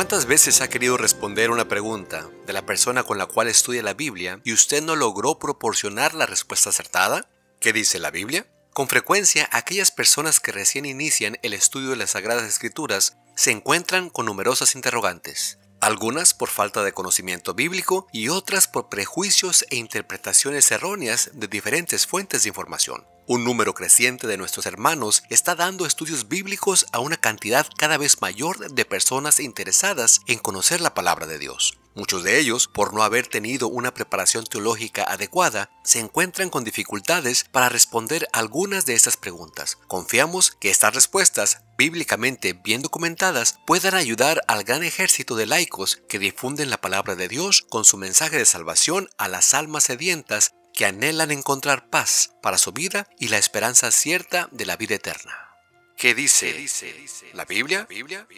¿Cuántas veces ha querido responder una pregunta de la persona con la cual estudia la Biblia y usted no logró proporcionar la respuesta acertada? ¿Qué dice la Biblia? Con frecuencia, aquellas personas que recién inician el estudio de las Sagradas Escrituras se encuentran con numerosas interrogantes. Algunas por falta de conocimiento bíblico y otras por prejuicios e interpretaciones erróneas de diferentes fuentes de información. Un número creciente de nuestros hermanos está dando estudios bíblicos a una cantidad cada vez mayor de personas interesadas en conocer la palabra de Dios. Muchos de ellos, por no haber tenido una preparación teológica adecuada, se encuentran con dificultades para responder algunas de estas preguntas. Confiamos que estas respuestas, bíblicamente bien documentadas, puedan ayudar al gran ejército de laicos que difunden la palabra de Dios con su mensaje de salvación a las almas sedientas que anhelan encontrar paz para su vida y la esperanza cierta de la vida eterna. ¿Qué dice la Biblia?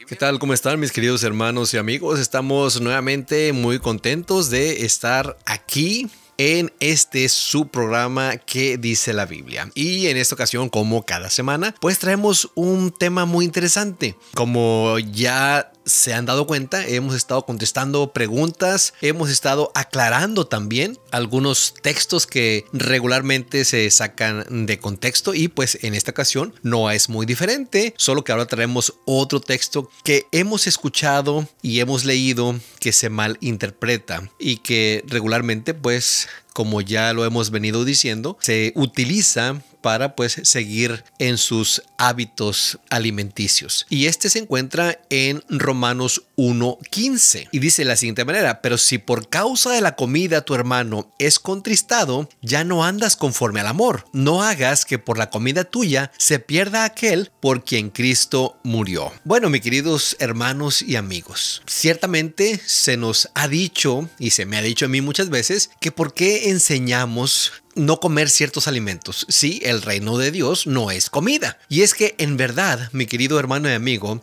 ¿Qué tal? ¿Cómo están mis queridos hermanos y amigos? Estamos nuevamente muy contentos de estar aquí en este su programa ¿Qué dice la Biblia? Y en esta ocasión, como cada semana, pues traemos un tema muy interesante. Como ya se han dado cuenta, hemos estado contestando preguntas, hemos estado aclarando también algunos textos que regularmente se sacan de contexto y pues en esta ocasión no es muy diferente, solo que ahora traemos otro texto que hemos escuchado y hemos leído que se malinterpreta y que regularmente pues como ya lo hemos venido diciendo, se utiliza para pues seguir en sus hábitos alimenticios. Y este se encuentra en Romanos 1:15 y dice de la siguiente manera: pero si por causa de la comida tu hermano es contristado, ya no andas conforme al amor. No hagas que por la comida tuya se pierda aquel por quien Cristo murió. Bueno, mis queridos hermanos y amigos, ciertamente se nos ha dicho y se me ha dicho a mí muchas veces que por qué enseñamos no comer ciertos alimentos. Sí, el reino de Dios no es comida. Y es que en verdad, mi querido hermano y amigo,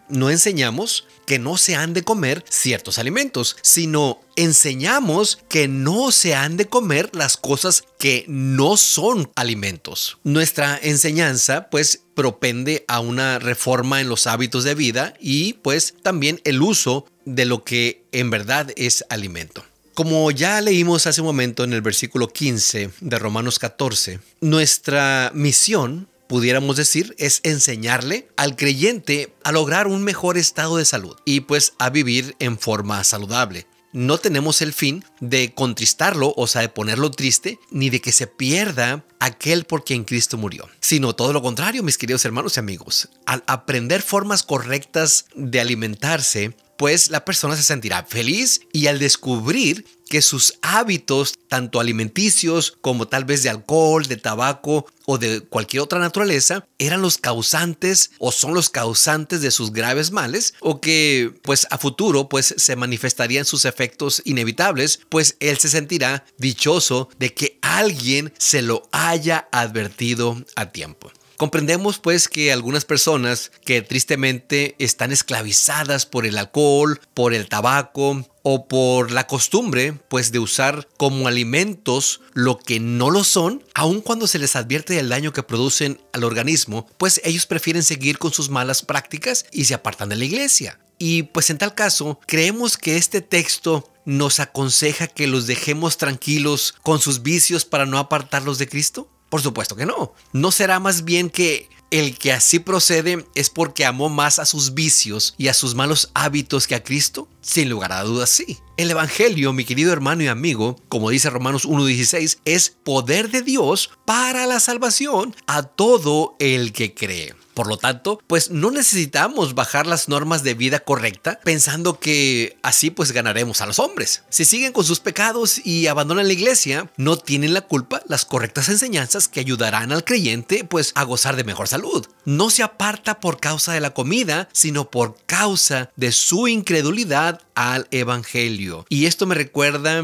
no enseñamos que no se han de comer ciertos alimentos, sino enseñamos que no se han de comer las cosas que no son alimentos. Nuestra enseñanza pues propende a una reforma en los hábitos de vida y pues también el uso de lo que en verdad es alimento. Como ya leímos hace un momento en el versículo 15 de Romanos 14, nuestra misión, pudiéramos decir, es enseñarle al creyente a lograr un mejor estado de salud y pues a vivir en forma saludable. No tenemos el fin de contristarlo, o sea, de ponerlo triste, ni de que se pierda aquel por quien Cristo murió, sino todo lo contrario, mis queridos hermanos y amigos. Al aprender formas correctas de alimentarse, pues la persona se sentirá feliz y al descubrir que sus hábitos, tanto alimenticios como tal vez de alcohol, de tabaco o de cualquier otra naturaleza, eran los causantes o son los causantes de sus graves males o que pues a futuro pues se manifestarían sus efectos inevitables, pues él se sentirá dichoso de que alguien se lo haya advertido a tiempo. Comprendemos pues que algunas personas que tristemente están esclavizadas por el alcohol, por el tabaco o por la costumbre pues de usar como alimentos lo que no lo son, aun cuando se les advierte del daño que producen al organismo, pues ellos prefieren seguir con sus malas prácticas y se apartan de la iglesia. Y pues en tal caso, creemos que este texto nos aconseja que los dejemos tranquilos con sus vicios para no apartarlos de Cristo. Por supuesto que no. ¿No será más bien que el que así procede es porque amó más a sus vicios y a sus malos hábitos que a Cristo? Sin lugar a dudas, sí. El evangelio, mi querido hermano y amigo, como dice Romanos 1:16, es poder de Dios para la salvación a todo el que cree. Por lo tanto, pues no necesitamos bajar las normas de vida correcta pensando que así pues ganaremos a los hombres. Si siguen con sus pecados y abandonan la iglesia, no tienen la culpa las correctas enseñanzas que ayudarán al creyente pues a gozar de mejor salud. No se aparta por causa de la comida, sino por causa de su incredulidad al evangelio. Y esto me recuerda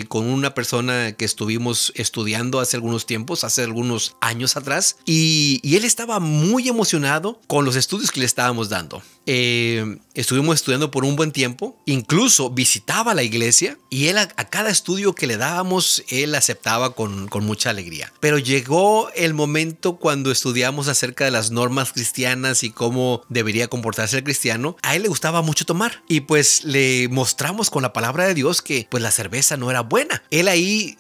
con una persona que estuvimos estudiando hace algunos tiempos, hace algunos años atrás, y él estaba muy emocionado emocionado con los estudios que le estábamos dando. Estuvimos estudiando por un buen tiempo, incluso visitaba la iglesia y él a cada estudio que le dábamos, él aceptaba con mucha alegría. Pero llegó el momento cuando estudiamos acerca de las normas cristianas y cómo debería comportarse el cristiano. A él le gustaba mucho tomar y pues le mostramos con la palabra de Dios que pues la cerveza no era buena. Él ahí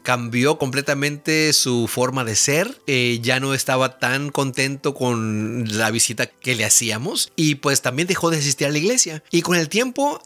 cambió completamente su forma de ser, ya no estaba tan contento con la visita que le hacíamos y pues también dejó de asistir a la iglesia. Y con el tiempo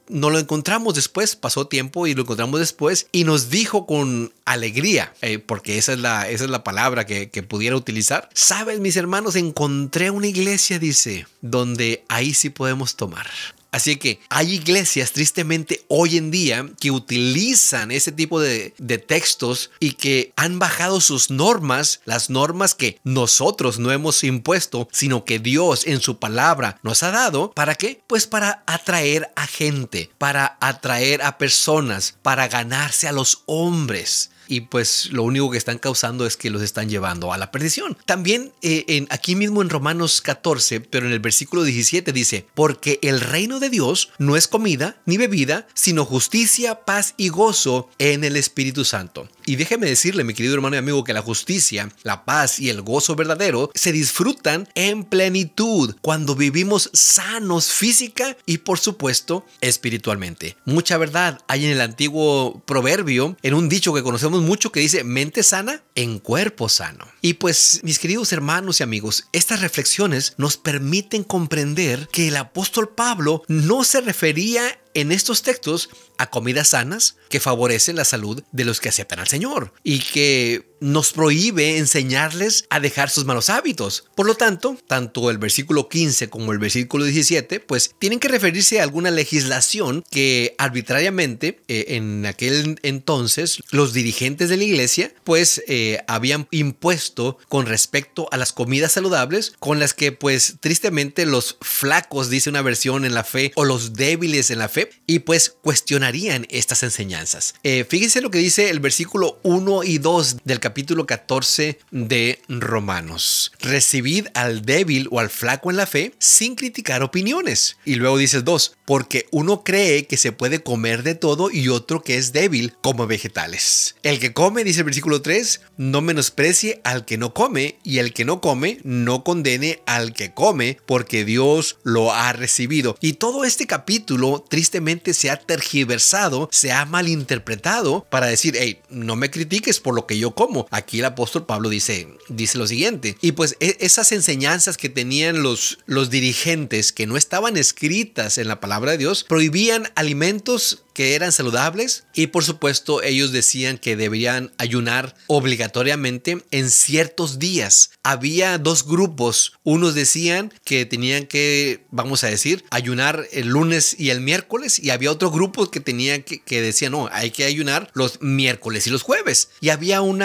nos lo encontramos después, pasó tiempo y lo encontramos después y nos dijo con alegría, porque esa es la palabra que pudiera utilizar. Sabes, mis hermanos, encontré una iglesia, dice, donde ahí sí podemos tomar. Así que hay iglesias tristemente hoy en día que utilizan ese tipo de textos y que han bajado sus normas, las normas que nosotros no hemos impuesto, sino que Dios en su palabra nos ha dado. ¿Para qué? Pues para atraer a gente, para atraer a personas, para ganarse a los hombres. Y pues lo único que están causando es que los están llevando a la perdición. También aquí mismo en Romanos 14, pero en el versículo 17 dice: porque el reino de Dios no es comida ni bebida, sino justicia, paz y gozo en el Espíritu Santo. Y déjeme decirle, mi querido hermano y amigo, que la justicia, la paz y el gozo verdadero se disfrutan en plenitud cuando vivimos sanos física y por supuesto espiritualmente. Mucha verdad hay en el antiguo proverbio, en un dicho que conocemos mucho, que dice: mente sana en cuerpo sano. Y pues, mis queridos hermanos y amigos, estas reflexiones nos permiten comprender que el apóstol Pablo no se refería en estos textos a comidas sanas que favorecen la salud de los que aceptan al Señor y que nos prohíbe enseñarles a dejar sus malos hábitos. Por lo tanto, tanto el versículo 15 como el versículo 17 pues tienen que referirse a alguna legislación que arbitrariamente en aquel entonces los dirigentes de la iglesia pues habían impuesto con respecto a las comidas saludables, con las que pues tristemente los flacos, dice una versión, en la fe, o los débiles en la fe, y pues cuestionarían estas enseñanzas. Fíjense lo que dice el versículo 1 y 2 del capítulo 14 de Romanos: recibid al débil o al flaco en la fe sin criticar opiniones. Y luego dice el 2: porque uno cree que se puede comer de todo y otro que es débil como vegetales. El que come, dice el versículo 3, no menosprecie al que no come, y el que no come no condene al que come, porque Dios lo ha recibido. Y todo este capítulo tristemente se ha tergiversado, se ha malinterpretado para decir: hey, no me critiques por lo que yo como. Aquí el apóstol Pablo dice lo siguiente. Y pues esas enseñanzas que tenían los dirigentes, que no estaban escritas en la palabra de Dios, prohibían alimentos que eran saludables, y por supuesto ellos decían que deberían ayunar obligatoriamente en ciertos días. Había dos grupos. Unos decían que tenían que, vamos a decir, ayunar el lunes y el miércoles, y había otro grupo que tenían que decían: no, hay que ayunar los miércoles y los jueves. Y había un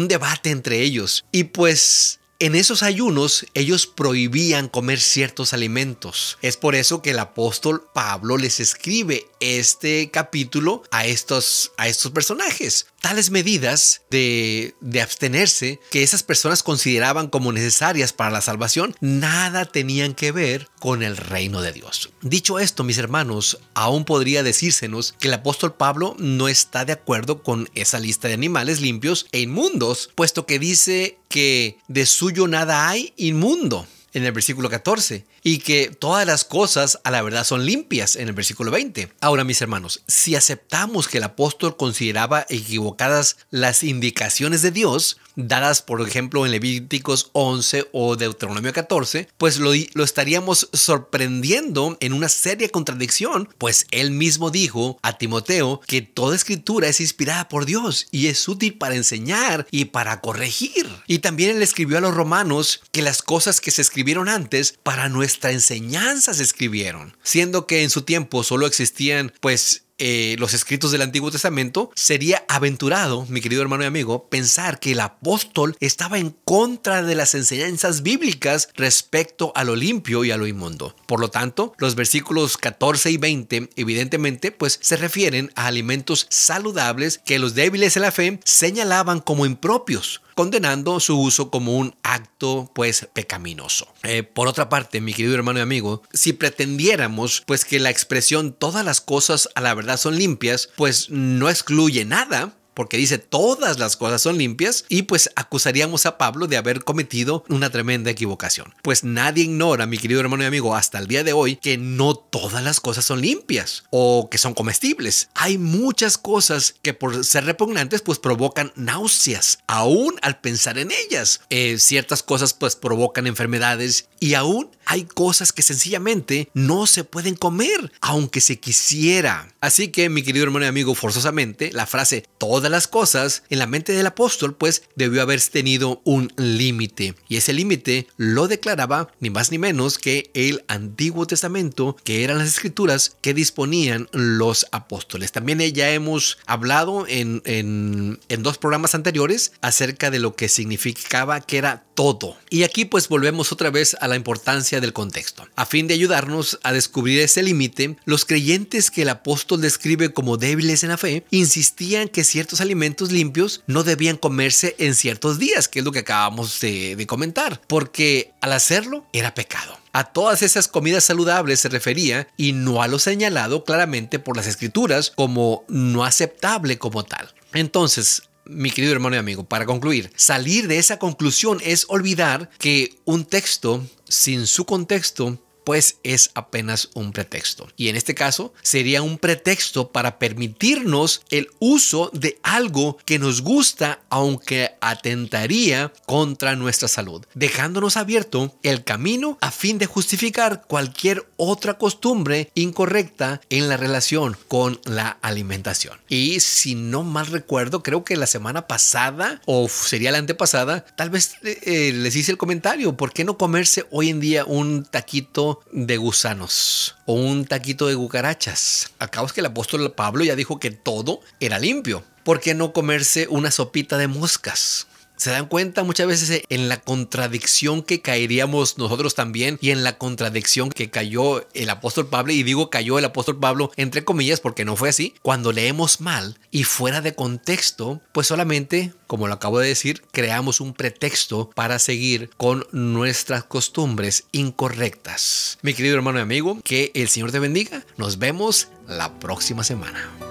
debate entre ellos. Y pues en esos ayunos ellos prohibían comer ciertos alimentos. Es por eso que el apóstol Pablo les escribe este capítulo a estos personajes. Tales medidas de abstenerse que esas personas consideraban como necesarias para la salvación nada tenían que ver con el reino de Dios. Dicho esto, mis hermanos, aún podría decírsenos que el apóstol Pablo no está de acuerdo con esa lista de animales limpios e inmundos, puesto que dice que de suyo nada hay inmundo en el versículo 14, y que todas las cosas a la verdad son limpias en el versículo 20. Ahora, mis hermanos, si aceptamos que el apóstol consideraba equivocadas las indicaciones de Dios, dadas por ejemplo en Levíticos 11 o Deuteronomio 14, pues lo estaríamos sorprendiendo en una seria contradicción, pues él mismo dijo a Timoteo que toda escritura es inspirada por Dios y es útil para enseñar y para corregir. Y también él escribió a los romanos que las cosas que se escribieron antes para nuestra enseñanza se escribieron, siendo que en su tiempo solo existían pues los escritos del Antiguo Testamento, sería aventurado, mi querido hermano y amigo, pensar que el apóstol estaba en contra de las enseñanzas bíblicas respecto a lo limpio y a lo inmundo. Por lo tanto, los versículos 14 y 20 evidentemente pues se refieren a alimentos saludables que los débiles en la fe señalaban como impropios, condenando su uso como un acto pues pecaminoso. Por otra parte, mi querido hermano y amigo, si pretendiéramos pues que la expresión todas las cosas a la verdad son limpias, pues no excluye nada, porque dice todas las cosas son limpias, y pues acusaríamos a Pablo de haber cometido una tremenda equivocación. Pues nadie ignora, mi querido hermano y amigo, hasta el día de hoy, que no todas las cosas son limpias o que son comestibles. Hay muchas cosas que por ser repugnantes pues provocan náuseas, aún al pensar en ellas. Ciertas cosas pues provocan enfermedades, y aún hay cosas que sencillamente no se pueden comer, aunque se quisiera. Así que, mi querido hermano y amigo, forzosamente la frase todas las cosas en la mente del apóstol pues debió haber tenido un límite, y ese límite lo declaraba ni más ni menos que el Antiguo Testamento, que eran las escrituras que disponían los apóstoles. También ya hemos hablado en 2 programas anteriores acerca de lo que significaba que era todo, y aquí pues volvemos otra vez a la importancia del contexto. A fin de ayudarnos a descubrir ese límite, los creyentes que el apóstol describe como débiles en la fe insistían que ciertos alimentos limpios no debían comerse en ciertos días, que es lo que acabamos de comentar, porque al hacerlo era pecado. A todas esas comidas saludables se refería, y no a lo señalado claramente por las escrituras como no aceptable como tal. Entonces, mi querido hermano y amigo, para concluir, salir de esa conclusión es olvidar que un texto sin su contexto pues es apenas un pretexto. Y en este caso sería un pretexto para permitirnos el uso de algo que nos gusta, aunque atentaría contra nuestra salud, dejándonos abierto el camino a fin de justificar cualquier otra costumbre incorrecta en la relación con la alimentación. Y si no mal recuerdo, creo que la semana pasada o sería la antepasada, tal vez les hice el comentario: ¿por qué no comerse hoy en día un taquito de gusanos o un taquito de cucarachas? Al cabo es que el apóstol Pablo ya dijo que todo era limpio. ¿Por qué no comerse una sopita de moscas? ¿Se dan cuenta muchas veces en la contradicción que caeríamos nosotros también, y en la contradicción que cayó el apóstol Pablo? Y digo cayó el apóstol Pablo entre comillas porque no fue así. Cuando leemos mal y fuera de contexto, pues solamente, como lo acabo de decir, creamos un pretexto para seguir con nuestras costumbres incorrectas. Mi querido hermano y amigo, que el Señor te bendiga. Nos vemos la próxima semana.